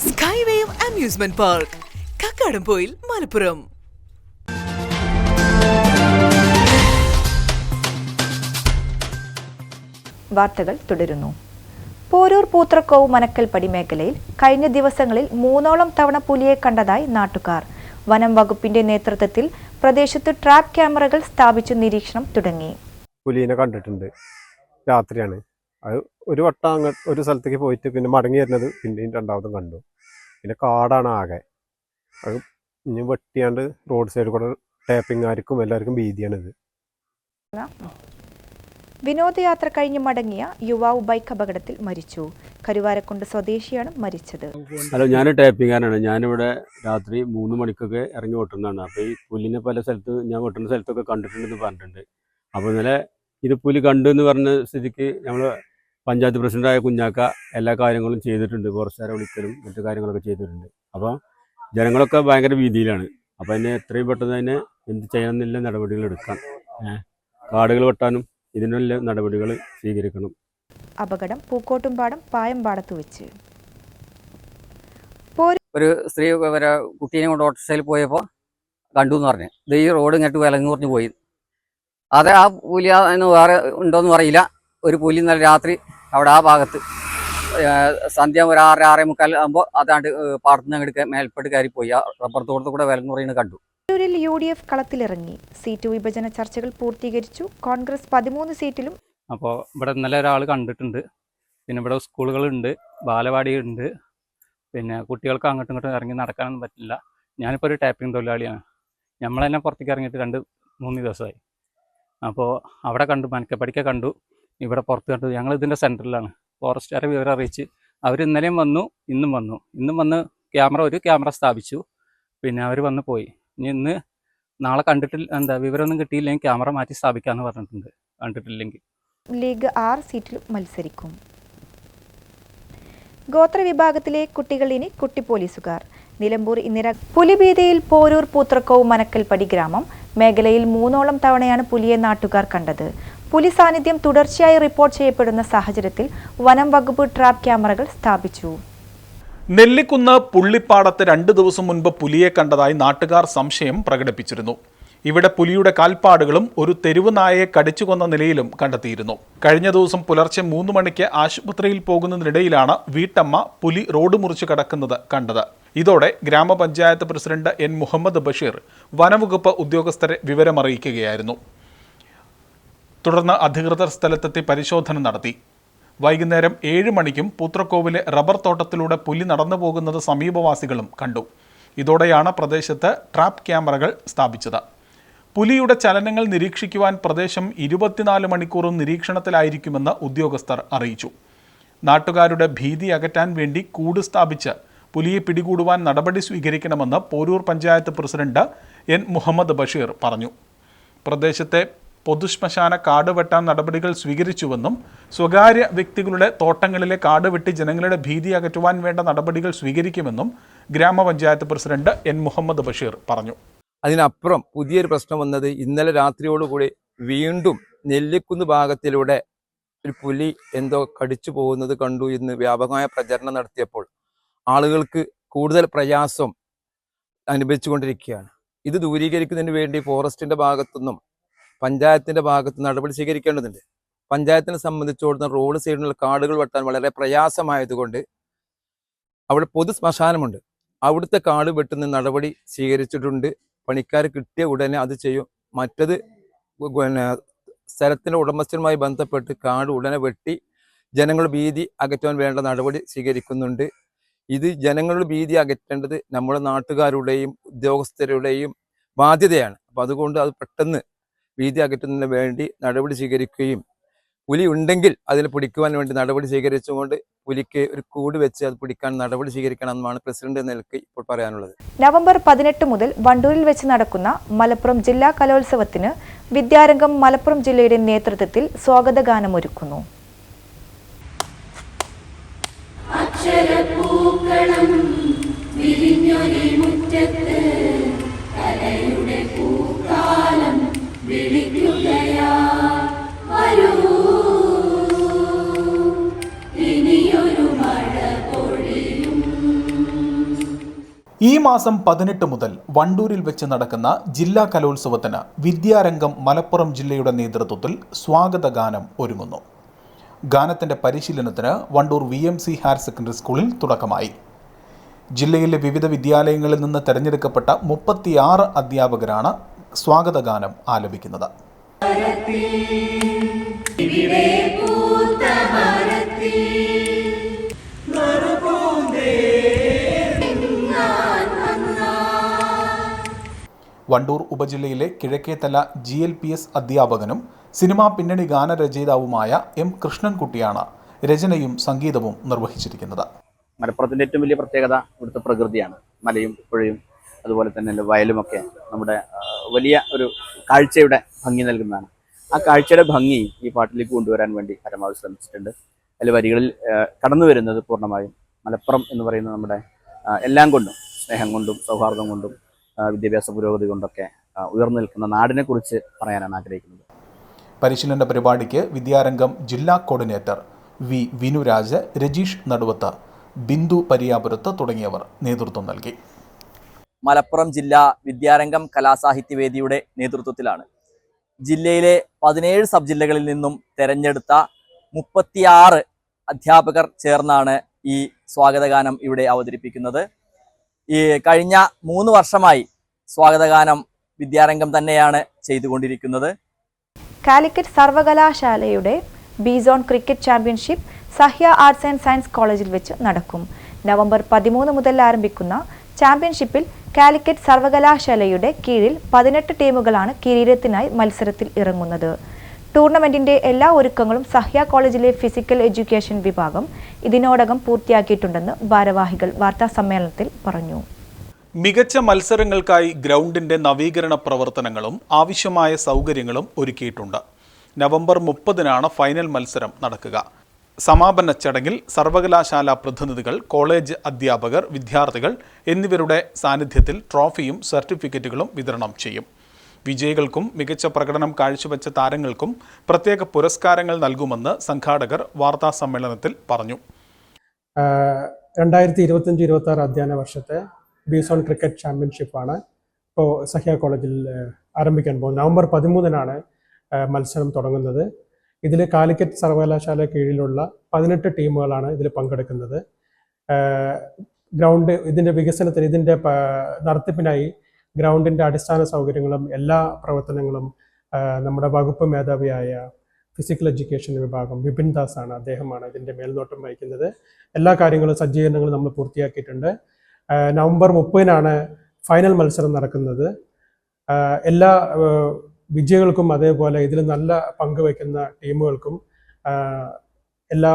Skywave amusement park, Kakkadampoyil, Malappuram. വാർത്തകൾ തുടരുന്നു. പോരൂർ പൂത്രക്കോവ് മനക്കൽപ്പടി മേഖലയിൽ കഴിഞ്ഞ ദിവസങ്ങളിൽ 3ഓളം തവണ പുലിയെ കണ്ടതായി നാട്ടുകാർ. വനം വകുപ്പിന്റെ നേതൃത്വത്തിൽ പ്രദേശത്ത് ട്രാപ്പ് ക്യാമറകൾ സ്ഥാപിച്ചു നിരീക്ഷണം തുടങ്ങി. പുലിനെ കണ്ടിട്ടുണ്ട്, രാത്രിയാണ്. അത് ഒരു വട്ടം അങ്ങോട്ട് ഒരു സ്ഥലത്തേക്ക് പോയിട്ട് പിന്നെ മടങ്ങി വരുന്നത് പിന്നെയും രണ്ടാമതും കണ്ടു. പിന്നെ കാടാണ് ആകെ. അത് ഇനി വെട്ടിയാണ്ട് റോഡ് സൈഡിൽ കൂടെ ടാപ്പിങ്ങാർക്കും എല്ലാവർക്കും ഭീതിയാണിത്. വിനോദയാത്ര കഴിഞ്ഞ് മടങ്ങിയ യുവാവ് ബൈക്ക് അപകടത്തിൽ മരിച്ചു. കരുവാരക്കുണ്ട് സ്വദേശിയാണ് മരിച്ചത്. ഹലോ, ഞാൻ ടാപ്പിങ്ങാനാണ്. ഞാനിവിടെ രാത്രി 3 മണിക്കൊക്കെ ഇറങ്ങി ഓട്ടുന്നതാണ്. അപ്പോൾ ഈ പുലിനെ പല സ്ഥലത്ത് ഞാൻ ഓട്ടുന്ന സ്ഥലത്തൊക്കെ കണ്ടിട്ടുണ്ടെന്ന് പറഞ്ഞിട്ടുണ്ട്. അപ്പോൾ ഇന്നലെ ഇത് പുലി കണ്ടു എന്ന് പറഞ്ഞ സ്ഥിതിക്ക് നമ്മൾ പഞ്ചായത്ത് പ്രസിഡന്റായ കുഞ്ഞാക്ക എല്ലാ കാര്യങ്ങളും ചെയ്തിട്ടുണ്ട്. ഫോറസ്റ്റുകാരെ വിളിക്കലും മറ്റു കാര്യങ്ങളൊക്കെ ചെയ്തിട്ടുണ്ട്. അപ്പോൾ ജനങ്ങളൊക്കെ ഭയങ്കര ഭീതിയിലാണ്. അപ്പോൾ അതിനെ എത്രയും പെട്ടെന്ന് അതിനെ എന്ത് ചെയ്യണമെന്നില്ല നടപടികൾ എടുക്കാം. കാടുകൾ വെട്ടാനും ഇതിനുള്ള നടപടികൾ സ്വീകരിക്കണം. അപകടം പൂക്കോട്ടുംപാടം പായമ്പാടത്ത് വെച്ച്. ഒരു സ്ത്രീ കുട്ടീനെ കൊണ്ട് ഓട്ടോറിക്ഷയിൽ പോയപ്പോൾ കണ്ടു എന്ന് പറഞ്ഞു. ഇത് ഈ റോഡ് ഇങ്ങോട്ട് വിലങ്ങ് കുറഞ്ഞ് പോയി. അത് ആ പുലി വേറെ ഉണ്ടോയെന്ന് അറിയില്ല. ഒരു പുലി ഇന്നലെ രാത്രി അവിടെ ആ ഭാഗത്ത് സന്ധ്യ ഒരു 6-6:45 ആകുമ്പോൾ അതാണ്ട് പാടത്തുനിന്ന് അങ്ങോട്ട് മേൽപ്പെട്ട് കയറിപ്പോയി. ആ റബ്ബർ തോട്ടത്തിൽ കൂടെ വിലങ്ങ് കുറയുന്നത് കണ്ടു. കണ്ണൂരിൽ UDF കളത്തിലിറങ്ങി. സീറ്റ് വിഭജന ചർച്ചകൾ പൂർത്തീകരിച്ചു. കോൺഗ്രസ് 13 സീറ്റിലും. അപ്പോൾ ഇവിടെ ഇന്നലെ ഒരാൾ കണ്ടിട്ടുണ്ട്. പിന്നെ ഇവിടെ സ്കൂളുകളുണ്ട്, ബാലവാടിയുണ്ട്. പിന്നെ കുട്ടികൾക്ക് അങ്ങോട്ടും ഇങ്ങോട്ടും ഇറങ്ങി നടക്കാനൊന്നും പറ്റില്ല. ഞാനിപ്പോൾ ഒരു ടാപ്പിംഗ് തൊഴിലാളിയാണ്. നമ്മൾ തന്നെ പുറത്തേക്ക് ഇറങ്ങിയിട്ട് 2-3 ദിവസമായി. അപ്പോൾ അവിടെ കണ്ടു, മനക്കപ്പടിക്ക കണ്ടു, ഇവിടെ പുറത്ത് കണ്ടു. ഞങ്ങൾ ഇതിൻ്റെ സെൻറ്ററിലാണ്. ഫോറസ്റ്റുകാരെ വിവരം അറിയിച്ച് അവർ ഇന്നലെയും വന്നു, ഇന്നും വന്ന് ഒരു ക്യാമറ സ്ഥാപിച്ചു. പിന്നെ അവർ വന്ന് പോയി. ഇനി നാളെ കണ്ടിട്ടില്ല, വിവരമൊന്നും കിട്ടിയില്ലെങ്കിൽ ക്യാമറ മാറ്റി സ്ഥാപിക്കാമെന്ന് പറഞ്ഞിട്ടുണ്ട്. കണ്ടിട്ടില്ലെങ്കിൽ ലീഗ് 6 സീറ്റിലും മത്സരിക്കും. ഗോത്ര വിഭാഗത്തിലെ കുട്ടികൾ ഇനി കുട്ടി പോലീസുകാർ. നിലമ്പൂർ ഇന്ദിര പുലിഭീതിയിൽ പോരൂർ പൂത്രക്കോവ് മനക്കൽപ്പടി ഗ്രാമം മേഖലയിൽ 3ഓളം തവണയാണ് പുലിയെ നാട്ടുകാർ കണ്ടത്. പുലി സാന്നിധ്യം തുടർച്ചയായി റിപ്പോർട്ട് ചെയ്യപ്പെടുന്ന സാഹചര്യത്തിൽ വനം വകുപ്പ് ട്രാപ്പ് ക്യാമറകൾ സ്ഥാപിച്ചു. നെല്ലിക്കുന്ന് പുള്ളിപ്പാടത്ത് 2 ദിവസം മുൻപ് പുലിയെ കണ്ടതായി നാട്ടുകാർ സംശയം പ്രകടിപ്പിച്ചിരുന്നു. ഇവിടെ പുലിയുടെ കാൽപ്പാടുകളും ഒരു തെരുവ് നായയെ കടിച്ചുകൊന്ന നിലയിലും കണ്ടെത്തിയിരുന്നു. കഴിഞ്ഞ ദിവസം പുലർച്ചെ 3 മണിക്ക് ആശുപത്രിയിൽ പോകുന്നതിനിടയിലാണ് വീട്ടമ്മ പുലി റോഡ് മുറിച്ച് കടക്കുന്നത് കണ്ടത്. ഇതോടെ ഗ്രാമപഞ്ചായത്ത് പ്രസിഡന്റ് N. മുഹമ്മദ് ബഷീർ വനവകുപ്പ് ഉദ്യോഗസ്ഥരെ വിവരമറിയിക്കുകയായിരുന്നു. തുടർന്ന് അധികൃതർ സ്ഥലത്തെത്തി പരിശോധന നടത്തി. വൈകുന്നേരം 7 മണിക്കും പൂത്രക്കോവിലെ റബ്ബർ തോട്ടത്തിലൂടെ പുലി നടന്നു പോകുന്നത് സമീപവാസികളും കണ്ടു. ഇതോടെയാണ് പ്രദേശത്ത് ട്രാപ്പ് ക്യാമറകൾ സ്ഥാപിച്ചത്. പുലിയുടെ ചലനങ്ങൾ നിരീക്ഷിക്കുവാൻ പ്രദേശം 24 മണിക്കൂറും നിരീക്ഷണത്തിലായിരിക്കുമെന്ന് ഉദ്യോഗസ്ഥർ അറിയിച്ചു. നാട്ടുകാരുടെ ഭീതി അകറ്റാൻ വേണ്ടി കൂട് സ്ഥാപിച്ച് പുലിയെ പിടികൂടുവാൻ നടപടി സ്വീകരിക്കണമെന്ന് പോരൂർ പഞ്ചായത്ത് പ്രസിഡന്റ് N. മുഹമ്മദ് ബഷീർ പറഞ്ഞു. പ്രദേശത്തെ പൊതുശ്മശാന കാട് വെട്ടാൻ നടപടികൾ സ്വീകരിച്ചുവെന്നും സ്വകാര്യ വ്യക്തികളുടെ തോട്ടങ്ങളിലെ കാട് വെട്ടി ജനങ്ങളുടെ ഭീതി അകറ്റുവാൻ വേണ്ട നടപടികൾ സ്വീകരിക്കുമെന്നും ഗ്രാമപഞ്ചായത്ത് പ്രസിഡന്റ് N. മുഹമ്മദ് ബഷീർ പറഞ്ഞു. അതിനപ്പുറം പുതിയൊരു പ്രശ്നം വന്നത് ഇന്നലെ രാത്രിയോടുകൂടി വീണ്ടും നെല്ലിക്കുന്ന് ഭാഗത്തിലൂടെ ഒരു പുലി എന്തോ കടിച്ചു പോകുന്നത് കണ്ടു എന്ന് വ്യാപകമായ പ്രചരണം നടത്തിയപ്പോൾ ആളുകൾക്ക് കൂടുതൽ പ്രയാസം അനുഭവിച്ചുകൊണ്ടിരിക്കുകയാണ്. ഇത് ദൂരീകരിക്കുന്നതിന് വേണ്ടി ഫോറസ്റ്റിന്റെ ഭാഗത്തുനിന്നും പഞ്ചായത്തിന്റെ ഭാഗത്ത് നടപടി സ്വീകരിക്കേണ്ടതുണ്ട്. പഞ്ചായത്തിനെ സംബന്ധിച്ചോടുന്ന റോഡ് സൈഡിലുള്ള കാടുകൾ വെട്ടാൻ വളരെ പ്രയാസമായതുകൊണ്ട് അവിടെ പൊതു ശ്മശാനമുണ്ട്. അവിടുത്തെ കാട് വെട്ടുന്ന നടപടി സ്വീകരിച്ചിട്ടുണ്ട്. പണിക്കാർ കിട്ടിയ ഉടനെ അത് ചെയ്യും. മറ്റത് സ്ഥലത്തിൻ്റെ ഉടമസ്ഥനുമായി ബന്ധപ്പെട്ട് കാട് ഉടനെ വെട്ടി ജനങ്ങളുടെ ഭീതി അകറ്റാൻ വേണ്ട നടപടി സ്വീകരിക്കുന്നുണ്ട്. ഇത് ജനങ്ങളുടെ ഭീതി അകറ്റേണ്ടത് നമ്മുടെ നാട്ടുകാരുടെയും ഉദ്യോഗസ്ഥരുടെയും ബാധ്യതയാണ്. അപ്പം അതുകൊണ്ട് അത് പെട്ടെന്ന് ഭീതി അകറ്റുന്നതിന് വേണ്ടി നടപടി സ്വീകരിക്കുകയും പുലി ഉണ്ടെങ്കിൽ അതിനെ പിടിക്കുവാൻ വേണ്ടി നടപടി സ്വീകരിച്ചുകൊണ്ട് പുലിക്ക് ഒരു കൂട് വെച്ച് അത് പിടിക്കാൻ നടപടി സ്വീകരിക്കണമെന്നാണ് പ്രസിഡന്റ് എന്ന നിലയ്ക്ക് ഇപ്പോൾ പറയാനുള്ളത്. നവംബർ 18 മുതൽ വണ്ടൂരിൽ വെച്ച് നടക്കുന്ന മലപ്പുറം ജില്ലാ കലോത്സവത്തിന് വിദ്യാരംഗം മലപ്പുറം ജില്ലയുടെ നേതൃത്വത്തിൽ സ്വാഗതഗാനം ഒരുക്കുന്നു. അക്ഷരപൂക്കളം വിരിഞ്ഞൊരു മുറ്റത്ത് കലയുടെ പൂക്കാലം വിളിക്കുകയാ വരൂ ഇനിയൊരു ഈ മാസം 18 മുതൽ വണ്ടൂരിൽ വെച്ച് നടക്കുന്ന ജില്ലാ കലോത്സവത്തിന് വിദ്യാരംഗം മലപ്പുറം ജില്ലയുടെ നേതൃത്വത്തിൽ സ്വാഗതഗാനം ഒരുങ്ങുന്നു. ഗാനത്തിന്റെ പരിശീലനത്തിന് വണ്ടൂർ VMC ഹയർ സെക്കൻഡറി സ്കൂളിൽ തുടക്കമായി. ജില്ലയിലെ വിവിധ വിദ്യാലയങ്ങളിൽ നിന്ന് തെരഞ്ഞെടുക്കപ്പെട്ട 36 അധ്യാപകരാണ് സ്വാഗതഗാനം ആലപിക്കുന്നത്. വണ്ടൂർ ഉപജില്ലയിലെ കിഴക്കേത്തല GLPS അധ്യാപകനും സിനിമാ പിന്നണി ഗാനരചയിതാവുമായ M. കൃഷ്ണൻകുട്ടിയാണ് രചനയും സംഗീതവും നിർവഹിച്ചിരിക്കുന്നത്. മലപ്പുറത്തിൻ്റെ ഏറ്റവും വലിയ പ്രത്യേകത ഇവിടുത്തെ പ്രകൃതിയാണ്. മലയും പുഴയും അതുപോലെ തന്നെ വയലുമൊക്കെ നമ്മുടെ വലിയ ഒരു കാഴ്ചയുടെ ഭംഗി നൽകുന്നതാണ്. ആ കാഴ്ചയുടെ ഭംഗി ഈ പാട്ടിലേക്ക് കൊണ്ടുവരാൻ വേണ്ടി പരമാവധി ശ്രമിച്ചിട്ടുണ്ട്. അതിൽ വരികളിൽ കടന്നു വരുന്നത് പൂർണ്ണമായും മലപ്പുറം എന്ന് പറയുന്ന നമ്മുടെ എല്ലാം കൊണ്ടും, സ്നേഹം കൊണ്ടും സൗഹാർദ്ദം കൊണ്ടും വിദ്യാഭ്യാസ പുരോഗതി കൊണ്ടൊക്കെ ഉയർന്നു നിൽക്കുന്ന നാടിനെ കുറിച്ച് പറയാനാണ് ആഗ്രഹിക്കുന്നത്. പരിശീലന പരിപാടിക്ക് വിദ്യാരംഗം ജില്ലാ കോർഡിനേറ്റർ V. വിനുരാജ്, രജീഷ് നടുവത്ത്, ബിന്ദു പരിയാപുരത്ത് തുടങ്ങിയവർ നേതൃത്വം നൽകി. മലപ്പുറം ജില്ലാ വിദ്യാരംഗം കലാസാഹിത്യവേദിയുടെ നേതൃത്വത്തിലാണ് ജില്ലയിലെ 17 സബ് ജില്ലകളിൽ നിന്നും തെരഞ്ഞെടുത്ത 36 അധ്യാപകർ ചേർന്നാണ് ഈ സ്വാഗതഗാനം ഇവിടെ അവതരിപ്പിക്കുന്നത്. ഈ കഴിഞ്ഞ 3 വർഷമായി സ്വാഗതഗാനം വിദ്യാരംഗം തന്നെയാണ് ചെയ്തുകൊണ്ടിരിക്കുന്നത്. കാലിക്കറ്റ് സർവകലാശാലയുടെ B-zone cricket championship Sahya arts and science കോളേജിൽ വെച്ച് നടക്കും. നവംബർ 13 മുതൽ ആരംഭിക്കുന്ന ചാമ്പ്യൻഷിപ്പിൽ കാലിക്കറ്റ് സർവകലാശാലയുടെ കീഴിൽ 18 ടീമുകളാണ് കിരീടത്തിനായി മത്സരത്തിൽ ഇറങ്ങുന്നത്. ടൂർണമെന്റിന്റെ എല്ലാ ഒരുക്കങ്ങളും സഹ്യ കോളേജിലെ ഫിസിക്കൽ എഡ്യൂക്കേഷൻ വിഭാഗം ഇതിനോടകം പൂർത്തിയാക്കിയിട്ടുണ്ടെന്ന് ഭാരവാഹികൾ വാർത്താസമ്മേളനത്തിൽ പറഞ്ഞു. മികച്ച മത്സരങ്ങൾക്കായി ഗ്രൗണ്ടിന്റെ നവീകരണ പ്രവർത്തനങ്ങളും ആവശ്യമായ സൗകര്യങ്ങളും ഒരുക്കിയിട്ടുണ്ട്. നവംബർ 30-നാണ് ഫൈനൽ മത്സരം നടക്കുക. സമാപന ചടങ്ങിൽ സർവകലാശാല പ്രതിനിധികൾ, കോളേജ് അധ്യാപകർ, വിദ്യാർത്ഥികൾ എന്നിവരുടെ സാന്നിധ്യത്തിൽ ട്രോഫിയും സർട്ടിഫിക്കറ്റുകളും വിതരണം ചെയ്യും. വിജയികൾക്കും മികച്ച പ്രകടനം കാഴ്ചവെച്ച താരങ്ങൾക്കും പ്രത്യേക പുരസ്കാരങ്ങൾ നൽകുമെന്ന് സംഘാടകർ വാർത്താസമ്മേളനത്തിൽ പറഞ്ഞു. 2025-26 അധ്യയന വർഷത്തെ ബി-സോൺ ക്രിക്കറ്റ് ചാമ്പ്യൻഷിപ്പാണ് ഇപ്പോൾ സഹ്യ കോളേജിൽ ആരംഭിക്കാൻ പോകുന്നത്. നവംബർ 13-നാണ് മത്സരം തുടങ്ങുന്നത്. ഇതിൽ കാലിക്കറ്റ് സർവകലാശാല കീഴിലുള്ള 18 ടീമുകളാണ് ഇതിൽ പങ്കെടുക്കുന്നത്. ഗ്രൗണ്ട് ഇതിൻ്റെ വികസനത്തിന്, ഇതിൻ്റെ നടത്തിപ്പിനായി ഗ്രൗണ്ടിൻ്റെ അടിസ്ഥാന സൗകര്യങ്ങളും എല്ലാ പ്രവർത്തനങ്ങളും നമ്മുടെ വകുപ്പ് മേധാവിയായ ഫിസിക്കൽ എഡ്യൂക്കേഷൻ വിഭാഗം വിപിൻ ദാസ് ആണ്, അദ്ദേഹമാണ് ഇതിൻ്റെ മേൽനോട്ടം വഹിക്കുന്നത്. എല്ലാ കാര്യങ്ങളും സജ്ജീകരണങ്ങളും നമ്മൾ പൂർത്തിയാക്കിയിട്ടുണ്ട്. നവംബർ 30-നാണ് ഫൈനൽ മത്സരം നടക്കുന്നത്. എല്ലാ വിജയികൾക്കും അതേപോലെ ഇതിൽ നല്ല പങ്കുവയ്ക്കുന്ന ടീമുകൾക്കും എല്ലാ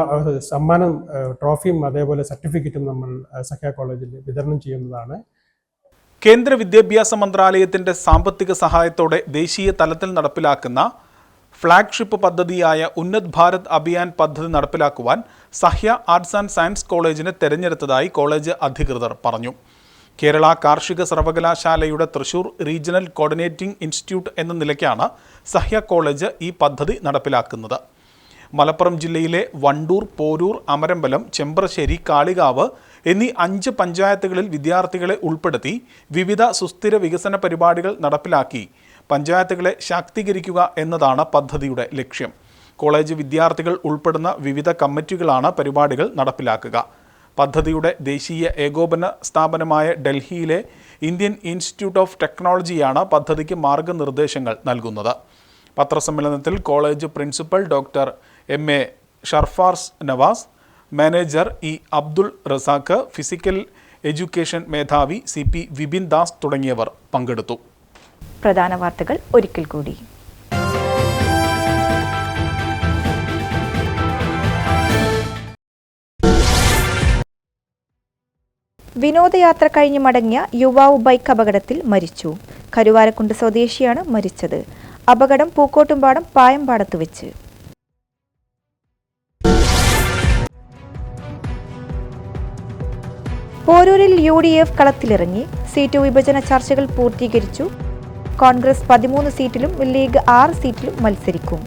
സമ്മാനം, ട്രോഫിയും അതേപോലെ സർട്ടിഫിക്കറ്റും നമ്മൾ സഹ്യ കോളേജിൽ വിതരണം ചെയ്യുന്നതാണ്. കേന്ദ്ര വിദ്യാഭ്യാസ മന്ത്രാലയത്തിന്റെ സാമ്പത്തിക സഹായത്തോടെ ദേശീയ തലത്തിൽ നടപ്പിലാക്കുന്ന ഫ്ളാഗ്ഷിപ്പ് പദ്ധതിയായ ഉന്നത് ഭാരത് അഭിയാൻ പദ്ധതി നടപ്പിലാക്കുവാൻ സഹ്യ ആർട്സ് ആൻഡ് സയൻസ് കോളേജിനെ തെരഞ്ഞെടുത്തതായി കോളേജ് അധികൃതർ പറഞ്ഞു. കേരള കാർഷിക സർവകലാശാലയുടെ തൃശൂർ റീജിയണൽ കോർഡിനേറ്റിംഗ് ഇൻസ്റ്റിറ്റ്യൂട്ട് എന്ന നിലയ്ക്കാണ് സഹ്യ കോളേജ് ഈ പദ്ധതി നടപ്പിലാക്കുന്നത്. മലപ്പുറം ജില്ലയിലെ വണ്ടൂർ, പോരൂർ, അമരമ്പലം, ചെമ്പ്രശ്ശേരി, കാളികാവ് എന്നീ 5 പഞ്ചായത്തുകളിൽ വിദ്യാർത്ഥികളെ ഉൾപ്പെടുത്തി വിവിധ സുസ്ഥിര വികസന പരിപാടികൾ നടപ്പിലാക്കി പഞ്ചായത്തുകളെ ശാക്തീകരിക്കുക എന്നതാണ് പദ്ധതിയുടെ ലക്ഷ്യം. കോളേജ് വിദ്യാർത്ഥികൾ ഉൾപ്പെടുന്ന വിവിധ കമ്മിറ്റികളാണ് പരിപാടികൾ നടപ്പിലാക്കുക. പദ്ധതിയുടെ ദേശീയ ഏകോപന സ്ഥാപനമായ ഡൽഹിയിലെ ഇന്ത്യൻ ഇൻസ്റ്റിറ്റ്യൂട്ട് ഓഫ് ടെക്നോളജിയാണ് പദ്ധതിക്ക് മാർഗനിർദ്ദേശങ്ങൾ നൽകുന്നത്. പത്രസമ്മേളനത്തിൽ college principal doctor MA Sharfars Navas, manager E. Abdul Razak, physical education മേധാവി CP വിപിൻ ദാസ് തുടങ്ങിയവർ പങ്കെടുത്തു. പ്രധാന വാർത്തകൾ ഒരിക്കൽ കൂടി. വിനോദയാത്ര കഴിഞ്ഞ് മടങ്ങിയ യുവാവ് ബൈക്ക് അപകടത്തിൽ മരിച്ചു. കരുവാരക്കുണ്ട് സ്വദേശിയാണ് മരിച്ചത്. അപകടം പൂക്കോട്ടുംപാടം പായമ്പാടത്ത് വെച്ച്. പോരൂരിൽ UDF കളത്തിലിറങ്ങി. സീറ്റ് വിഭജന ചർച്ചകൾ പൂർത്തീകരിച്ചു. കോൺഗ്രസ് 13 സീറ്റിലും ലീഗ് 6 സീറ്റിലും മത്സരിക്കും.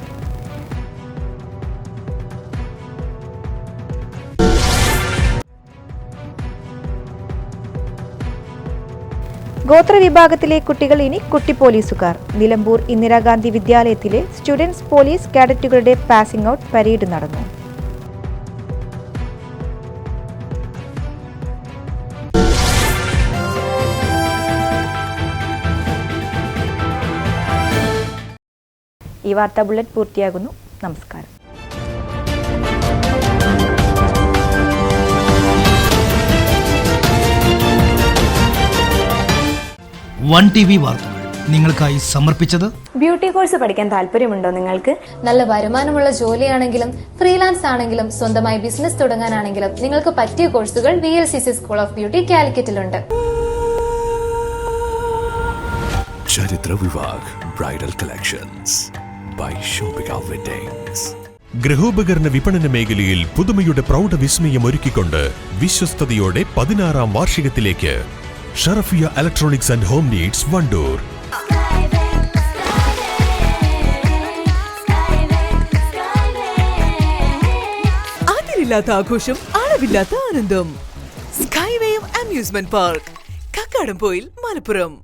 ഗോത്രവിഭാഗത്തിലെ കുട്ടികൾ ഇനി കുട്ടി പോലീസുകാർ. നിലമ്പൂർ ഇന്ദിരാഗാന്ധി വിദ്യാലയത്തിലെ സ്റ്റുഡൻസ് പോലീസ് കാഡറ്റുകളുടെ പാസിംഗ് ഔട്ട് പരേഡ് നടന്നു. ഈ വാർത്താ ബുള്ളറ്റ് പൂർത്തിയാകുന്നു. നമസ്കാരം. വൺ TV വാർത്തകൾ നിങ്ങൾക്കായി സമർപ്പിച്ചത്. ബ്യൂട്ടി കോഴ്സ് പഠിക്കാൻ താല്പര്യമുണ്ടോ നിങ്ങൾക്ക്? നല്ല വരുമാനമുള്ള ജോലിയാണെങ്കിലും ഫ്രീലാൻസ് ആണെങ്കിലും സ്വന്തമായി ബിസിനസ് തുടങ്ങാനാണെങ്കിലും നിങ്ങൾക്ക് പറ്റിയ കോഴ്സുകൾ VLCC സ്കൂൾ ഓഫ് ബ്യൂട്ടി കാലിക്കറ്റിലുണ്ട്. Charithra Vivah bridal collections by Shoppika weddings. ഗൃഹോപകരണ വിപണന മേഖലയിൽ പുതുമയുടെ പ്രൗഢവിസ്മയം ഒരുക്കിക്കൊണ്ട് വിശ്വസ്തയോടെ 16ാം വാർഷികത്തിലേക്ക് Sharafiya electronics and home needs Wandoor. അതിരില്ലാത്ത ആഘോഷം, അളവില്ലാത്ത ആനന്ദം. സ്കൈവേയും അമ്യൂസ്മെന്റ് പാർക്ക്, കക്കാടംപൊയിൽ, മലപ്പുറം.